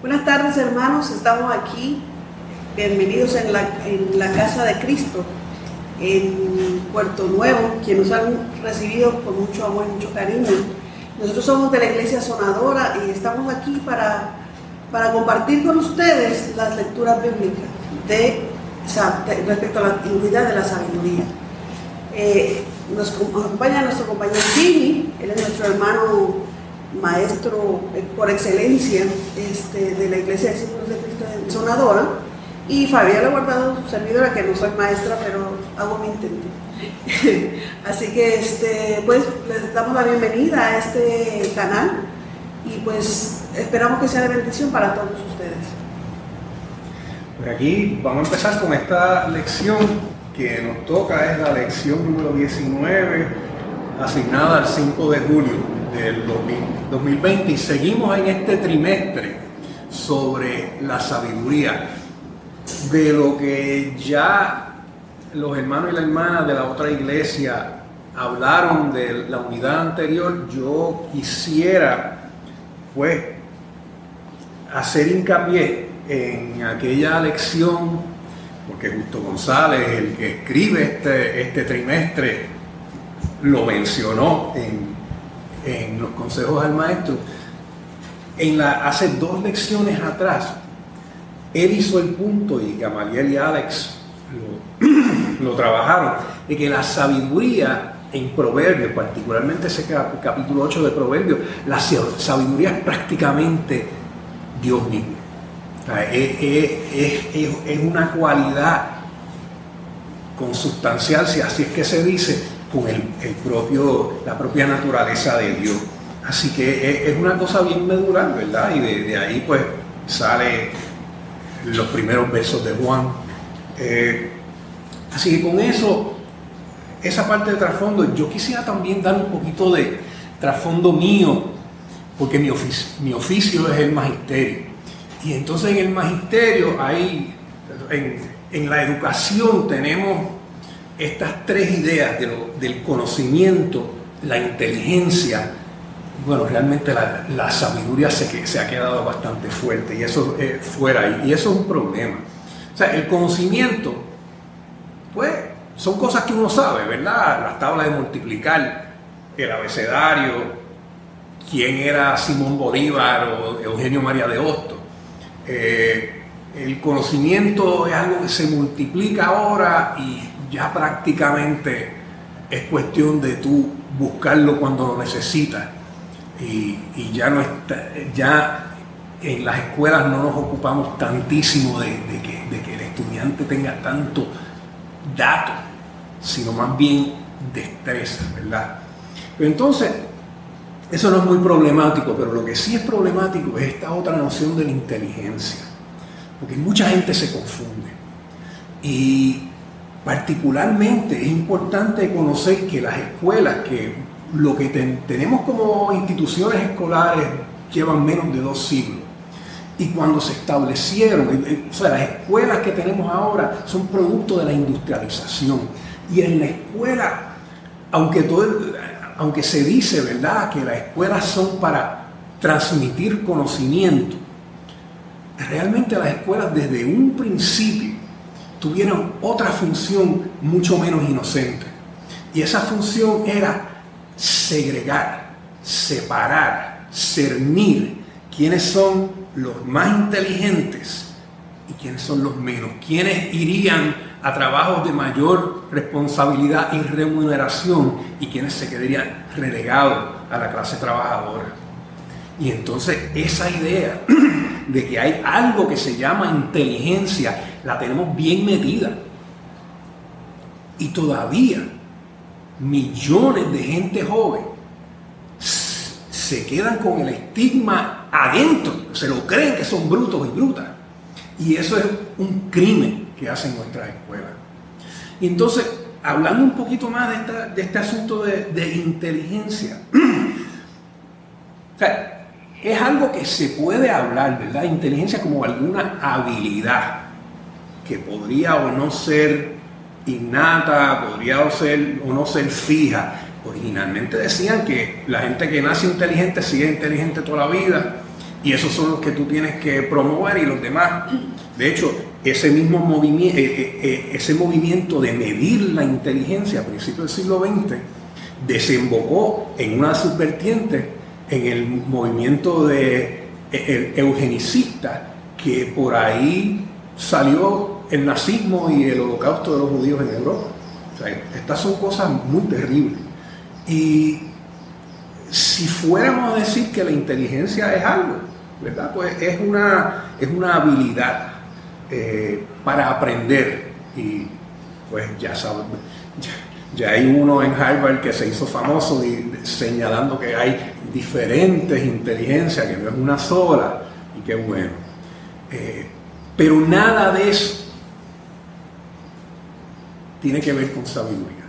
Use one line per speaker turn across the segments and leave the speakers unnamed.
Buenas tardes, hermanos, estamos aquí, bienvenidos en la Casa de Cristo, en Puerto Nuevo, quienes nos han recibido con mucho amor y mucho cariño. Nosotros somos de la Iglesia Sonadora y estamos aquí para compartir con ustedes las lecturas bíblicas respecto a la unidad de la sabiduría. Nos acompaña nuestro compañero Jimmy, él es nuestro hermano maestro por excelencia de la Iglesia de Discípulos de Cristo en Sonadora, y Fabián ha guardado su servidora, que no soy maestra, pero hago mi intento. Así que pues les damos la bienvenida a este canal y pues esperamos que sea de bendición para todos ustedes.
Pues aquí vamos a empezar con esta lección que nos toca, es la lección número 19, asignada al 5 de julio del 2020, y seguimos en este trimestre sobre la sabiduría. De lo que ya los hermanos y las hermanas de la otra iglesia hablaron de la unidad anterior, yo quisiera pues hacer hincapié en aquella lección, porque Justo González, el que escribe este trimestre, lo mencionó en los consejos al maestro. Hace 2 lecciones atrás, él hizo el punto, y Gamaliel y Alex lo trabajaron, de que la sabiduría en Proverbios, particularmente ese capítulo 8 de Proverbios, la sabiduría es prácticamente Dios mismo. O sea, es una cualidad consustancial, si así es que se dice, con la propia naturaleza de Dios. Así que es una cosa bien medular, ¿verdad? Y de ahí pues sale los primeros versos de Juan. Así que con eso, esa parte de trasfondo, yo quisiera también dar un poquito de trasfondo mío, porque mi oficio es el magisterio. Y entonces en el magisterio, en la educación tenemos estas 3 ideas del conocimiento, la inteligencia. Bueno, realmente la sabiduría se ha quedado bastante fuerte, y eso fuera, y eso es un problema. O sea, el conocimiento, pues, son cosas que uno sabe, ¿verdad? Las tablas de multiplicar, el abecedario, quién era Simón Bolívar o Eugenio María de Hostos. El conocimiento es algo que se multiplica ahora y ya prácticamente es cuestión de tú buscarlo cuando lo necesitas. Y ya no está, ya en las escuelas no nos ocupamos tantísimo de que el estudiante tenga tanto dato, sino más bien destreza, ¿verdad? Pero entonces, eso no es muy problemático, pero lo que sí es problemático es esta otra noción de la inteligencia, porque mucha gente se confunde. Y particularmente es importante conocer que las escuelas, que lo que tenemos como instituciones escolares, llevan menos de 2 siglos. Y cuando se establecieron, o sea, las escuelas que tenemos ahora son producto de la industrialización. Y en la escuela, aunque se dice, ¿verdad?, que las escuelas son para transmitir conocimiento, realmente las escuelas desde un principio tuvieron otra función mucho menos inocente. Y esa función era segregar, separar, cernir quiénes son los más inteligentes y quiénes son los menos, quiénes irían a trabajos de mayor responsabilidad y remuneración y quiénes se quedarían relegados a la clase trabajadora. Y entonces esa idea de que hay algo que se llama inteligencia la tenemos bien metida, y todavía millones de gente joven se quedan con el estigma adentro, se lo creen que son brutos y brutas, y eso es un crimen que hacen nuestras escuelas. Y entonces, hablando un poquito más de este asunto de inteligencia, o sea, es algo que se puede hablar, ¿verdad? Inteligencia como alguna habilidad que podría o no ser innata, podría o no ser fija. Originalmente decían que la gente que nace inteligente sigue inteligente toda la vida, Y esos son los que tú tienes que promover y los demás. De hecho, ese mismo movimiento de medir la inteligencia a principios del siglo XX desembocó en una subvertiente en el movimiento el eugenicista, que por ahí salió el nazismo y el holocausto de los judíos en Europa. O sea, estas son cosas muy terribles. Y si fuéramos a decir que la inteligencia es algo, ¿verdad? Pues es una habilidad para aprender. Y pues ya saben, ya hay uno en Harvard que se hizo famoso señalando que hay diferentes inteligencias, que no es una sola, y qué bueno. Pero nada de eso tiene que ver con sabiduría.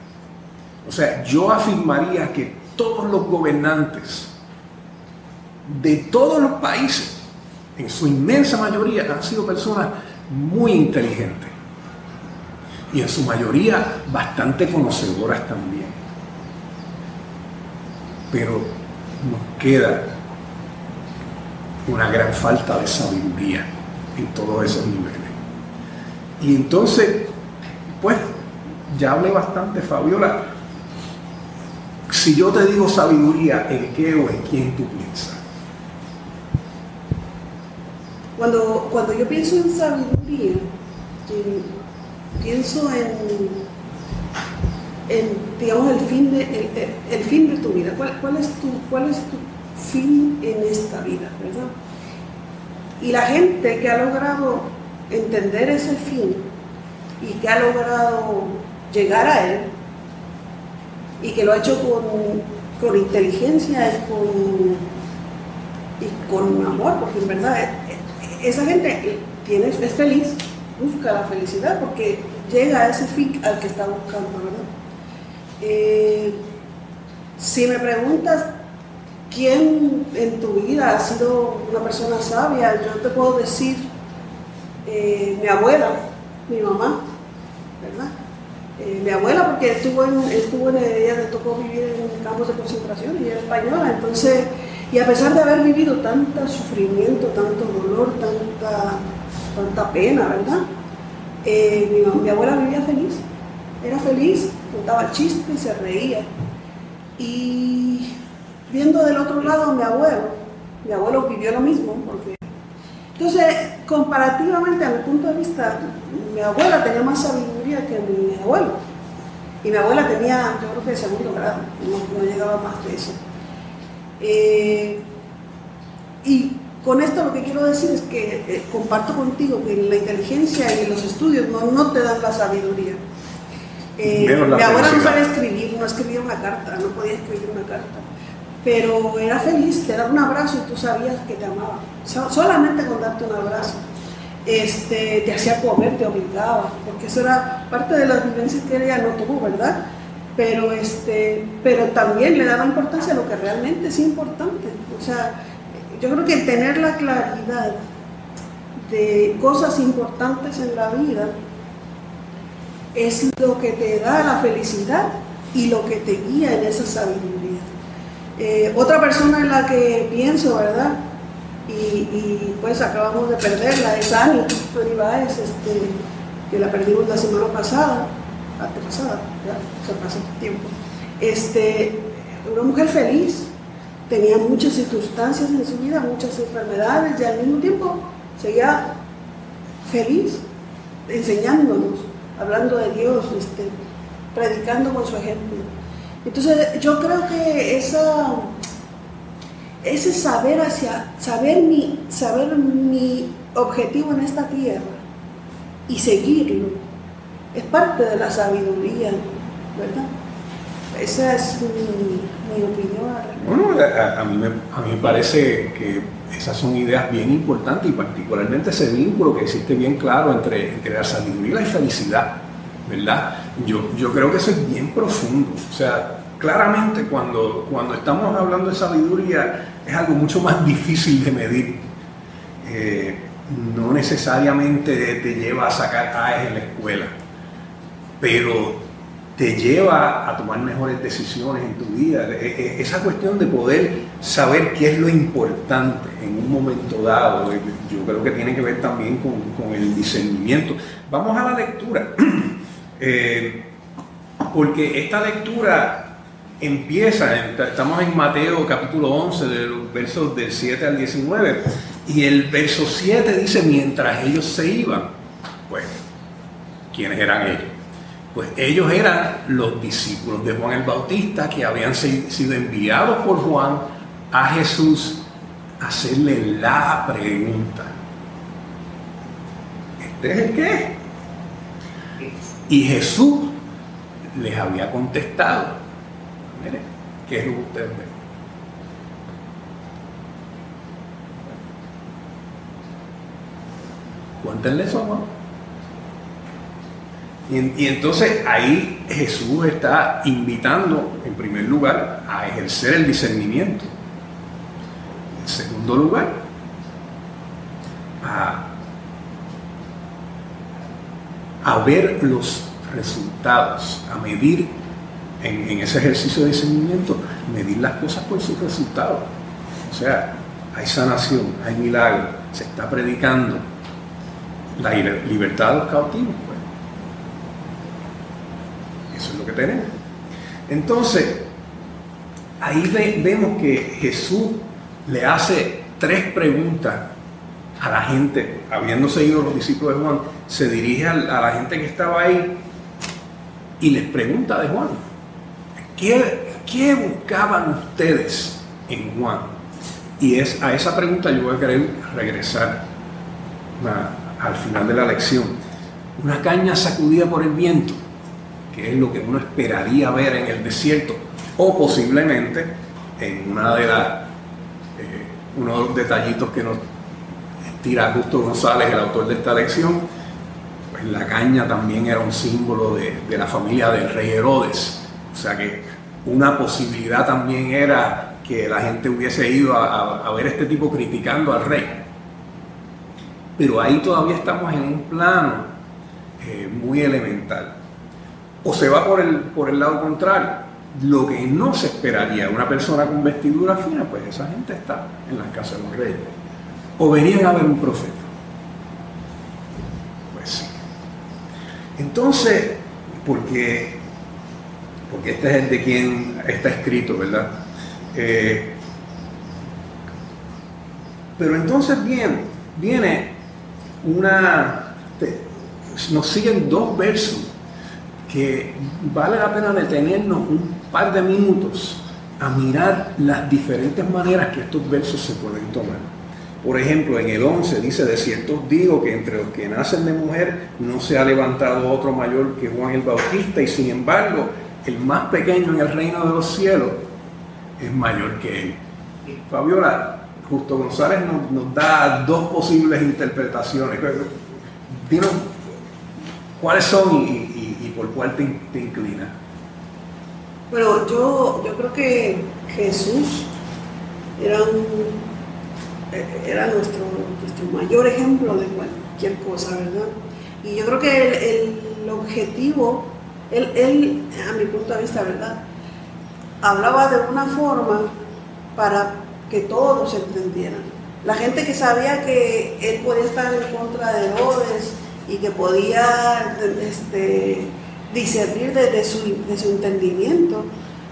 O sea, yo afirmaría que todos los gobernantes de todos los países, en su inmensa mayoría, han sido personas muy inteligentes y en su mayoría bastante conocedoras también. Pero nos queda una gran falta de sabiduría en todos esos niveles. Y entonces, pues, ya hablé bastante, Fabiola. Si yo te digo sabiduría, ¿en qué o en quién tú piensas?
Cuando yo pienso en sabiduría, pienso digamos, el fin de tu vida. ¿Cuál es tu fin en esta vida, verdad? Y la gente que ha logrado entender ese fin y que ha logrado llegar a él, y que lo ha hecho con inteligencia y con amor, porque en verdad esa gente es feliz, busca la felicidad porque llega a ese fin al que está buscando, ¿verdad? Si me preguntas quién en tu vida ha sido una persona sabia, yo te puedo decir mi abuela, mi mamá, ¿verdad? Mi abuela, porque ella le tocó vivir en campos de concentración y era española, entonces, y a pesar de haber vivido tanto sufrimiento, tanto dolor, tanta pena, ¿verdad? Mi abuela vivía feliz, era feliz, contaba chistes y se reía. Y viendo del otro lado mi abuelo vivió lo mismo, porque entonces, comparativamente a mi punto de vista, mi abuela tenía más sabiduría que mi abuelo. Y mi abuela tenía, yo creo que de segundo grado, no llegaba más de eso. Y con esto lo que quiero decir es que comparto contigo que la inteligencia y los estudios no te dan la sabiduría. Mi abuela no sabía escribir, no escribía una carta, no podía escribir una carta. Pero era feliz, te daba un abrazo y tú sabías que te amaba. Solamente con darte un abrazo. Te hacía comer, te obligaba, porque eso era parte de las vivencias que ella no tuvo, ¿verdad? Pero también le daba importancia a lo que realmente es importante. O sea, yo creo que tener la claridad de cosas importantes en la vida es lo que te da la felicidad y lo que te guía en esa sabiduría. Otra persona en la que pienso, ¿verdad? Y pues acabamos de perderla, es Ani Báez, que la perdimos la semana pasada, antepasada, ya se pasó tiempo. Una mujer feliz, tenía muchas circunstancias en su vida, muchas enfermedades, y al mismo tiempo seguía feliz, enseñándonos, hablando de Dios, predicando con su ejemplo. Entonces yo creo que ese saber mi objetivo en esta tierra y seguirlo es parte de la sabiduría, ¿verdad? Esa es mi opinión.
Bueno, a mí me parece que esas son ideas bien importantes, y particularmente ese vínculo que existe bien claro entre la sabiduría y la felicidad, ¿verdad? Yo creo que eso es bien profundo. O sea, claramente cuando estamos hablando de sabiduría es algo mucho más difícil de medir. No necesariamente te lleva a sacar A's en la escuela, pero te lleva a tomar mejores decisiones en tu vida. Esa cuestión de poder saber qué es lo importante en un momento dado. Yo creo que tiene que ver también con el discernimiento. Vamos a la lectura, porque esta lectura empieza, estamos en Mateo capítulo 11, de los versos del 7 al 19, y el verso 7 dice: mientras ellos se iban, pues, ¿quiénes eran ellos? Pues ellos eran los discípulos de Juan el Bautista, que habían sido enviados por Juan a Jesús a hacerle la pregunta: ¿este es el qué? Y Jesús les había contestado: mire, ¿qué es lo que ustedes ven? Cuéntenle eso, Juan. Y entonces ahí Jesús está invitando, en primer lugar, a ejercer el discernimiento. En segundo lugar, a ver los resultados, a medir en ese ejercicio de discernimiento, medir las cosas por sus resultados. O sea, hay sanación, hay milagro, se está predicando la libertad de los cautivos. Eso es lo que tenemos. Entonces, ahí vemos que Jesús le hace 3 preguntas a la gente. Habiendo seguido los discípulos de Juan, se dirige a la gente que estaba ahí y les pregunta de Juan: ¿qué buscaban ustedes en Juan? Y a esa pregunta yo voy a querer regresar al final de la lección. Una caña sacudida por el viento, que es lo que uno esperaría ver en el desierto, o posiblemente en uno de los detallitos que nos tira Justo González, el autor de esta lección. Pues la caña también era un símbolo de la familia del rey Herodes. O sea que una posibilidad también era que la gente hubiese ido a ver a este tipo criticando al rey. Pero ahí todavía estamos en un plano muy elemental. O se va por el lado contrario, lo que no se esperaría, una persona con vestidura fina, pues esa gente está en las casas de los reyes. O venían a ver un profeta. Pues sí. Entonces, porque este es el de quien está escrito, ¿verdad? Pero entonces viene nos siguen 2 versos que vale la pena detenernos un par de minutos a mirar las diferentes maneras que estos versos se pueden tomar. Por ejemplo, en el 11 dice: de cierto os digo que entre los que nacen de mujer no se ha levantado otro mayor que Juan el Bautista, y sin embargo el más pequeño en el reino de los cielos es mayor que él. Fabiola, Justo González nos da 2 posibles interpretaciones. Dinos cuáles son y por cuál te inclinas.
Bueno, yo creo que Jesús era nuestro mayor ejemplo de cualquier cosa, ¿verdad? Y yo creo que el objetivo, él, a mi punto de vista, ¿verdad?, hablaba de una forma para que todos entendieran. La gente que sabía que él podía estar en contra de Herodes y que podía discernir de su entendimiento,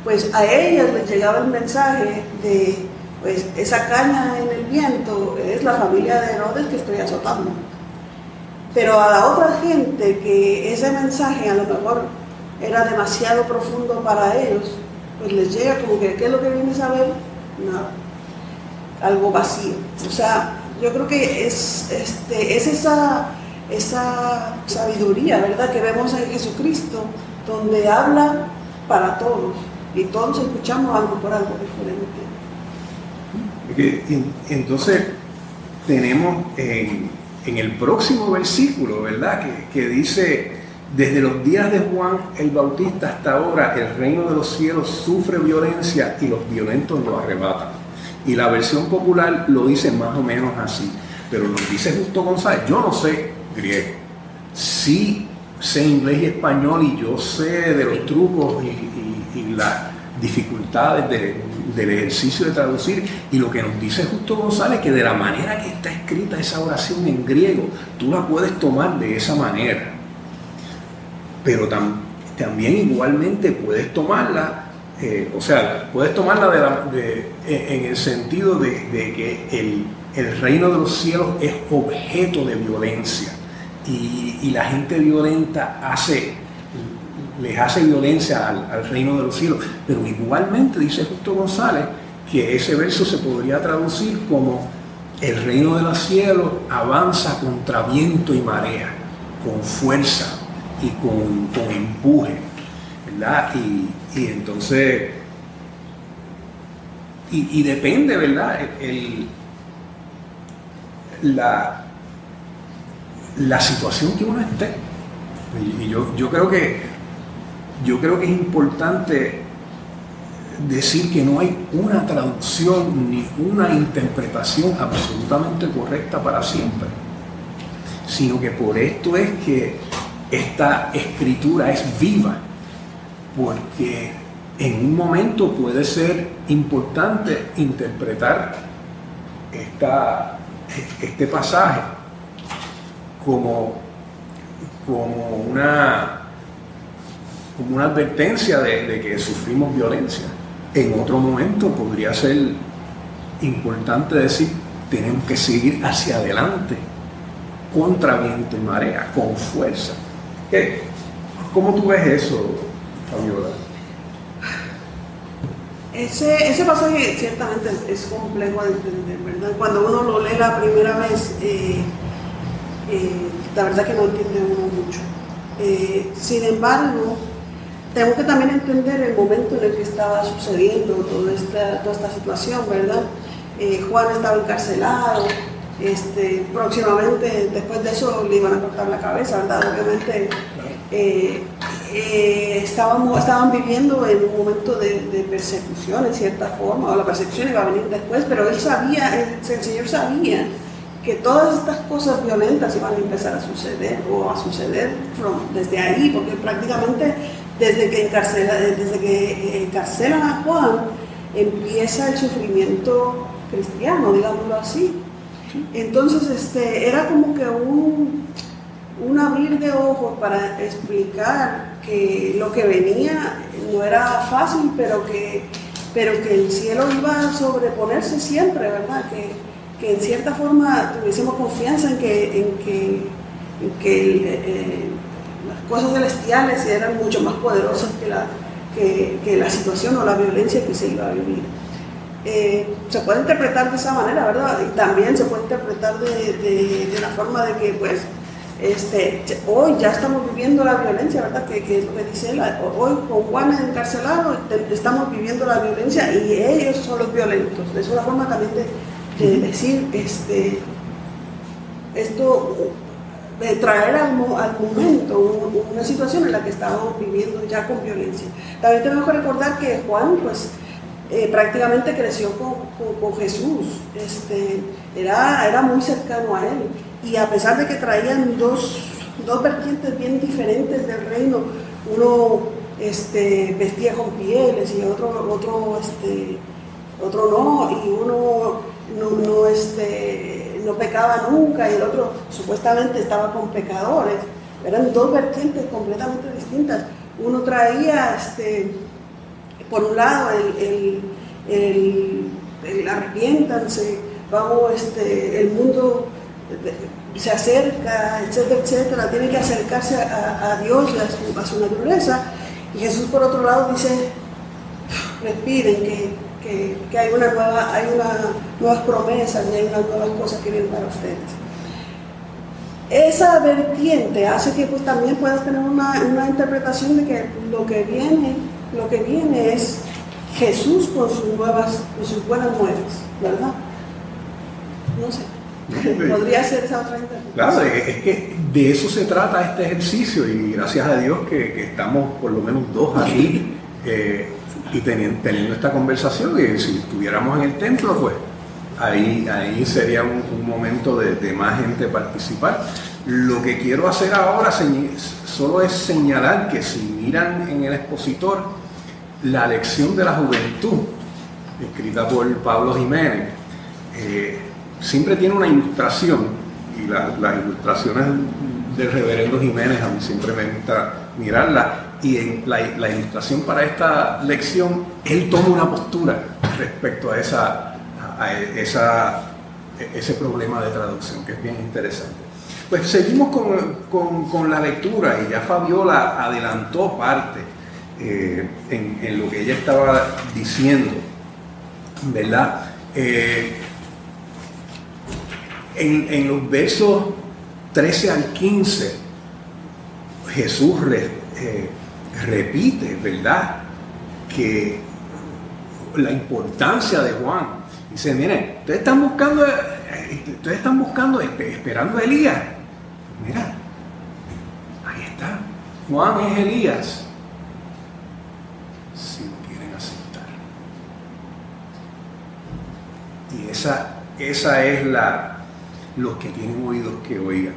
pues a ellos les llegaba el mensaje de: pues esa caña en el viento es la familia de Herodes que estoy azotando. Pero a la otra gente que ese mensaje a lo mejor era demasiado profundo para ellos, pues les llega como que: ¿qué es lo que vienes a ver? Nada, algo vacío. O sea, yo creo que es esa sabiduría, ¿verdad?, que vemos en Jesucristo, donde habla para todos y todos escuchamos algo por algo diferente.
Entonces tenemos en el próximo versículo, ¿verdad?, que dice: desde los días de Juan el Bautista hasta ahora el reino de los cielos sufre violencia y los violentos lo arrebatan. Y la versión popular lo dice más o menos así, pero lo dice Justo González. Yo no sé griego, sí sé inglés y español, y yo sé de los trucos y las dificultades de del ejercicio de traducir, y lo que nos dice Justo González, que de la manera que está escrita esa oración en griego, tú la puedes tomar de esa manera, pero también igualmente puedes tomarla, puedes tomarla en el sentido de que el reino de los cielos es objeto de violencia, y la gente violenta les hace violencia al reino de los cielos. Pero igualmente dice Justo González que ese verso se podría traducir como: el reino de los cielos avanza contra viento y marea, con fuerza y con empuje, ¿verdad? Y entonces, y depende, ¿verdad? La situación que uno esté. Y yo creo que es importante decir que no hay una traducción ni una interpretación absolutamente correcta para siempre, sino que por esto es que esta escritura es viva, porque en un momento puede ser importante interpretar este pasaje como una advertencia de que sufrimos violencia. En otro momento podría ser importante decir: tenemos que seguir hacia adelante contra viento y marea, con fuerza. ¿Cómo tú ves eso, Fabiola?
Ese pasaje ciertamente es complejo de entender, ¿verdad? Cuando uno lo lee la primera vez, la verdad que no entiende uno mucho. Sin embargo, tenemos que también entender el momento en el que estaba sucediendo toda esta situación, ¿verdad? Juan estaba encarcelado, próximamente después de eso le iban a cortar la cabeza, ¿verdad? Obviamente estaban viviendo en un momento de persecución en cierta forma, o la persecución iba a venir después, pero el Señor sabía que todas estas cosas violentas iban a empezar a suceder, desde ahí, porque prácticamente desde que encarcelan a Juan, empieza el sufrimiento cristiano, digámoslo así. Entonces era como que un abrir de ojos para explicar que lo que venía no era fácil, pero que el cielo iba a sobreponerse siempre, ¿verdad? Que en cierta forma tuviésemos confianza en que las cosas celestiales eran mucho más poderosas que la situación o la violencia que se iba a vivir. Se puede interpretar de esa manera, ¿verdad? Y también se puede interpretar de la forma de que, pues, hoy ya estamos viviendo la violencia, ¿verdad? Que es lo que dice él. Hoy con Juan encarcelado estamos viviendo la violencia y ellos son los violentos. Es una forma también de decir esto, de traer al momento una situación en la que estábamos viviendo ya con violencia. También tenemos que recordar que Juan, pues, prácticamente creció con Jesús, era muy cercano a él, y a pesar de que traían dos vertientes bien diferentes del reino, uno vestía con pieles y otro no, y uno no pecaba nunca y el otro supuestamente estaba con pecadores. Eran dos vertientes completamente distintas. Uno traía por un lado el arrepiéntanse, vamos, el mundo se acerca, etcétera, etcétera, tiene que acercarse a Dios y a su naturaleza. Y Jesús por otro lado dice: respiren, que hay unas nuevas promesas y hay unas nuevas cosas que vienen para ustedes. Esa vertiente hace que, pues, también puedas tener una interpretación de que lo que viene es Jesús con sus buenas nuevas, ¿verdad? No sé, podría ser esa otra interpretación.
Claro, es que de eso se trata este ejercicio, y gracias a Dios que estamos por lo menos dos aquí y teniendo esta conversación, y si estuviéramos en el templo, pues ahí sería un momento de más gente participar. Lo que quiero hacer ahora solo es señalar que si miran en el expositor la lección de la juventud, escrita por Pablo Jiménez, siempre tiene una ilustración, y las ilustraciones del reverendo Jiménez a mí siempre me gusta mirarlas, y en la ilustración para esta lección él toma una postura respecto a ese problema de traducción, que es bien interesante. Pues seguimos con la lectura, y ya Fabiola adelantó parte en lo que ella estaba diciendo, ¿verdad? En los versos 13 al 15, Jesús repite, ¿verdad?, que la importancia de Juan. Dice, miren, ustedes están buscando, esperando a Elías. Mira, ahí está. Juan es Elías. Si lo quieren aceptar. Y esa es los que tienen oídos que oigan.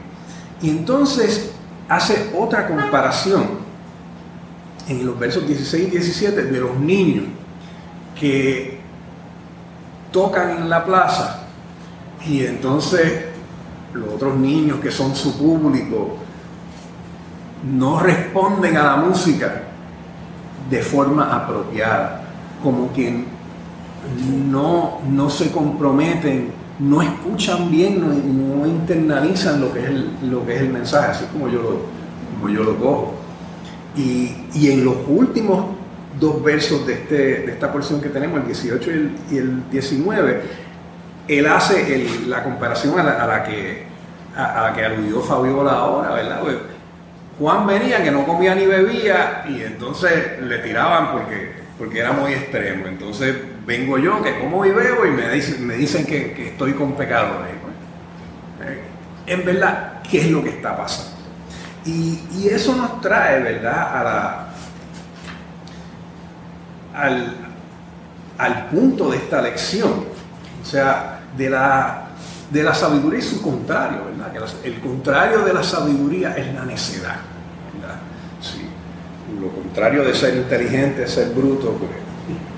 Y entonces hace otra comparación en los versos 16 y 17 de los niños que tocan en la plaza, y entonces los otros niños que son su público no responden a la música de forma apropiada, como que no se comprometen, no escuchan bien, no internalizan lo que es el mensaje, así como yo lo cojo. Y en los últimos dos versos de esta porción que tenemos, el 18 y el 19, él hace la comparación a la que aludió Fabiola ahora, ¿verdad? Pues, Juan venía que no comía ni bebía, y entonces le tiraban porque era muy extremo. Entonces vengo yo que como y bebo, y me dicen que estoy con pecadores. En verdad, ¿qué es lo que está pasando? Y eso nos trae, ¿verdad?, al punto de esta lección, o sea, de la sabiduría y su contrario, ¿verdad? Que el contrario de la sabiduría es la necedad, ¿verdad? Sí. Lo contrario de ser inteligente es ser bruto,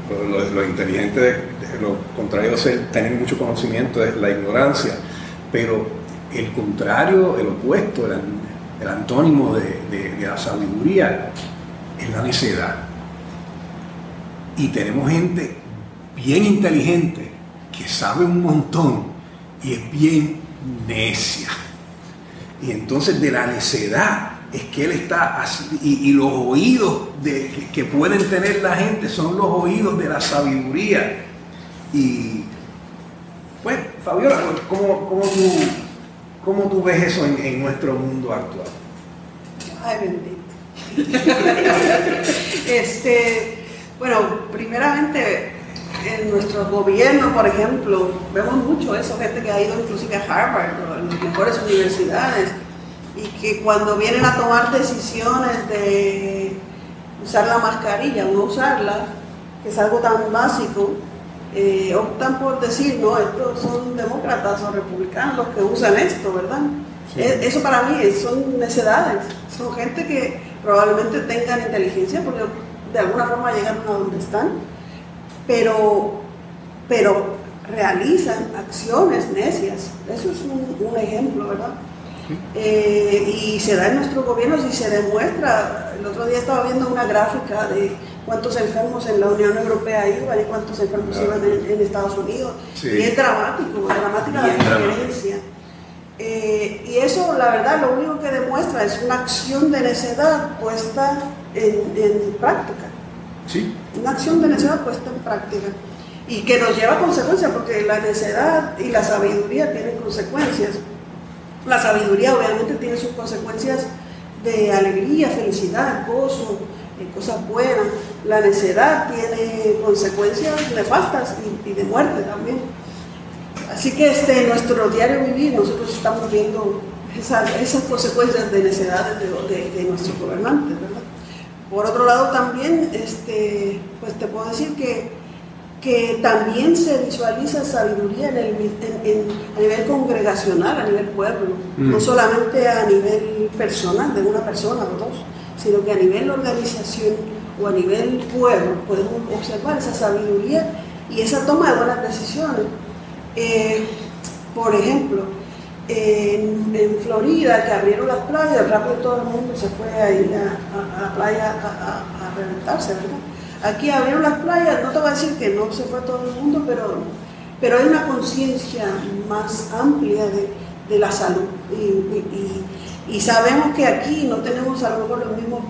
pues, lo inteligente, lo contrario de tener mucho conocimiento es la ignorancia, pero el contrario, el opuesto, el antónimo de la sabiduría es la necedad. Y tenemos gente bien inteligente que sabe un montón y es bien necia. Y entonces de la necedad es que él está así, y los oídos que pueden tener la gente son los oídos de la sabiduría. Y pues, Fabiola, ¿cómo tú ves eso en nuestro mundo actual?
Ay, bendito. Bueno, primeramente, en nuestros gobiernos, por ejemplo, vemos mucho eso, gente que ha ido inclusive a Harvard, o en las mejores universidades, y que cuando vienen a tomar decisiones de usar la mascarilla o no usarla, que es algo tan básico, optan por decir, no, estos son demócratas o republicanos los que usan esto, ¿verdad? Sí. Eso para mí son necedades, son gente que probablemente tengan inteligencia porque de alguna forma llegaron a donde están, pero realizan acciones necias. Eso es un ejemplo, ¿verdad? Y se da en nuestros gobiernos y se demuestra. El otro día estaba viendo una gráfica de cuántos enfermos en la Unión Europea iban y cuántos enfermos iban en Estados Unidos. Sí. Y es dramática la diferencia. Y eso, la verdad, lo único que demuestra es una acción de necedad puesta en práctica.
Sí.
Una acción de necedad puesta en práctica. Y que nos lleva a consecuencias, porque la necedad y la sabiduría tienen consecuencias. La sabiduría obviamente tiene sus consecuencias de alegría, felicidad, gozo, cosas buenas. La necedad tiene consecuencias nefastas y de muerte también. Así que en nuestro diario vivir nosotros estamos viendo esas consecuencias de necedades de nuestros gobernantes, ¿verdad? Por otro lado también, pues te puedo decir que también se visualiza sabiduría a nivel congregacional, a nivel pueblo, no solamente a nivel personal, de una persona o dos, sino que a nivel organización o a nivel pueblo podemos observar esa sabiduría y esa toma de buenas decisiones. Por ejemplo, en Florida, que abrieron las playas, rápido todo el mundo se fue ahí a la playa a reventarse, ¿verdad? Aquí abrieron las playas, no te voy a decir que no se fue todo el mundo, pero hay una conciencia más amplia de la salud. Y sabemos que aquí no tenemos a lo mejor los mismos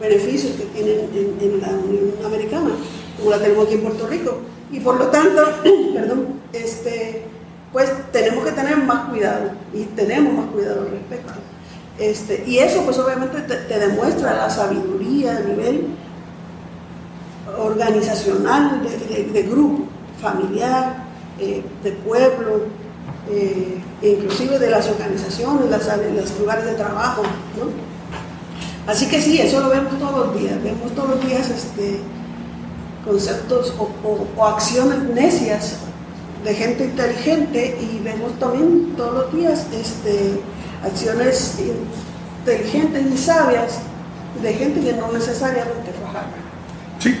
beneficios que tienen en la Unión Americana, como la tenemos aquí en Puerto Rico. Y por lo tanto, perdón, pues tenemos que tener más cuidado, y tenemos más cuidado al respecto. Y eso pues obviamente te demuestra la sabiduría a nivel organizacional, de grupo, familiar, de pueblo, inclusive de las organizaciones, los lugares de trabajo, ¿no? Así que sí, eso lo vemos todos los días, conceptos o acciones necias de gente inteligente, y vemos también todos los días acciones inteligentes y sabias de gente que no necesariamente fue hacker.
Sí,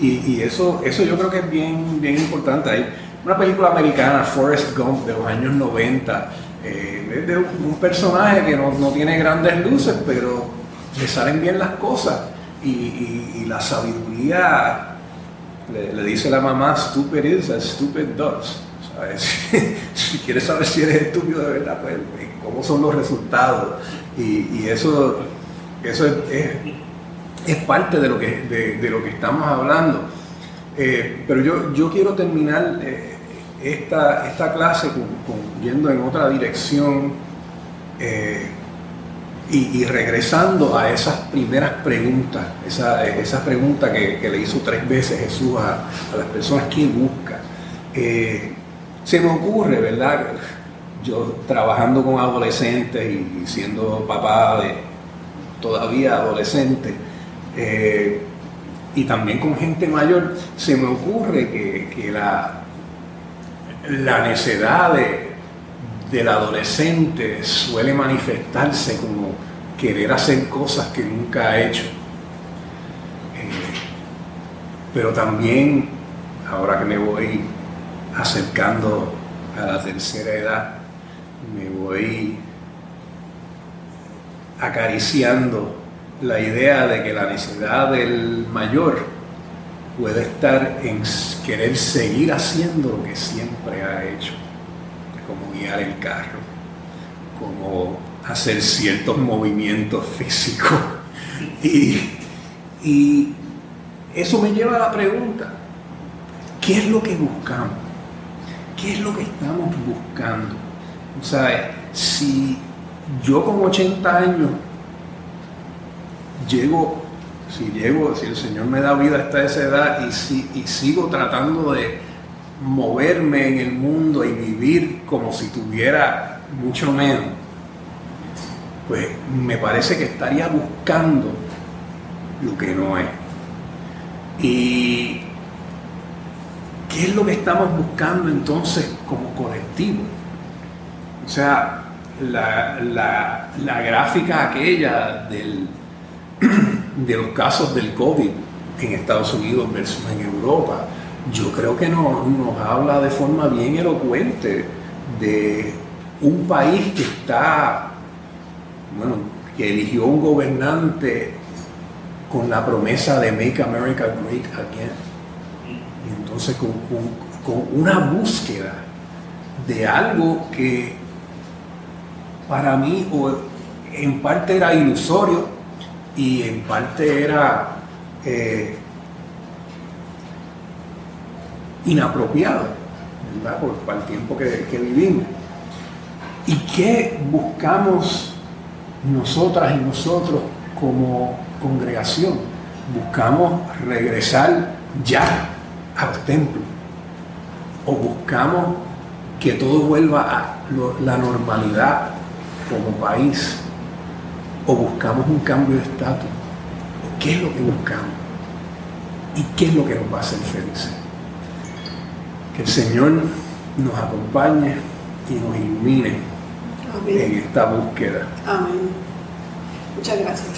y eso yo creo que es bien, bien importante. Hay una película americana, Forrest Gump, de los años 90, es de un personaje que no tiene grandes luces, pero le salen bien las cosas, y la sabiduría le dice la mamá: stupid is as stupid does. ¿Sabes? Si quieres saber si eres estúpido de verdad, pues cómo son los resultados, y eso es parte de lo que estamos hablando. Pero yo quiero terminar esta clase yendo en otra dirección, y regresando a esas primeras preguntas, esa pregunta que le hizo 3 veces Jesús a las personas: ¿qué busca? Se me ocurre, ¿verdad? Yo trabajando con adolescentes y siendo papá de todavía adolescente, y también con gente mayor, se me ocurre que la necedad del adolescente suele manifestarse como querer hacer cosas que nunca ha hecho. Pero también, ahora que me voy acercando a la tercera edad, me voy acariciando la idea de que la necesidad del mayor puede estar en querer seguir haciendo lo que siempre ha hecho, como guiar el carro, como hacer ciertos movimientos físicos. Y eso me lleva a la pregunta: ¿qué es lo que buscamos? ¿Qué es lo que estamos buscando? O sea, si yo con 80 años si el Señor me da vida hasta esa edad y sigo tratando de moverme en el mundo y vivir como si tuviera mucho menos, pues me parece que estaría buscando lo que no es. ¿Y qué es lo que estamos buscando entonces como colectivo? O sea, la gráfica aquella de los casos del COVID en Estados Unidos versus en Europa, yo creo que nos habla de forma bien elocuente de un país que eligió un gobernante con la promesa de Make America Great Again. Y entonces con una búsqueda de algo que para mí en parte era ilusorio y en parte era inapropiado, ¿verdad? Por el tiempo que vivimos. ¿Y qué buscamos nosotras y nosotros como congregación? ¿Buscamos regresar ya a los templos? ¿O buscamos que todo vuelva a la normalidad como país? ¿O buscamos un cambio de estatus? ¿Qué es lo que buscamos? ¿Y qué es lo que nos va a hacer felices? Que el Señor nos acompañe y nos ilumine. Amén. En esta búsqueda.
Amén. Muchas gracias.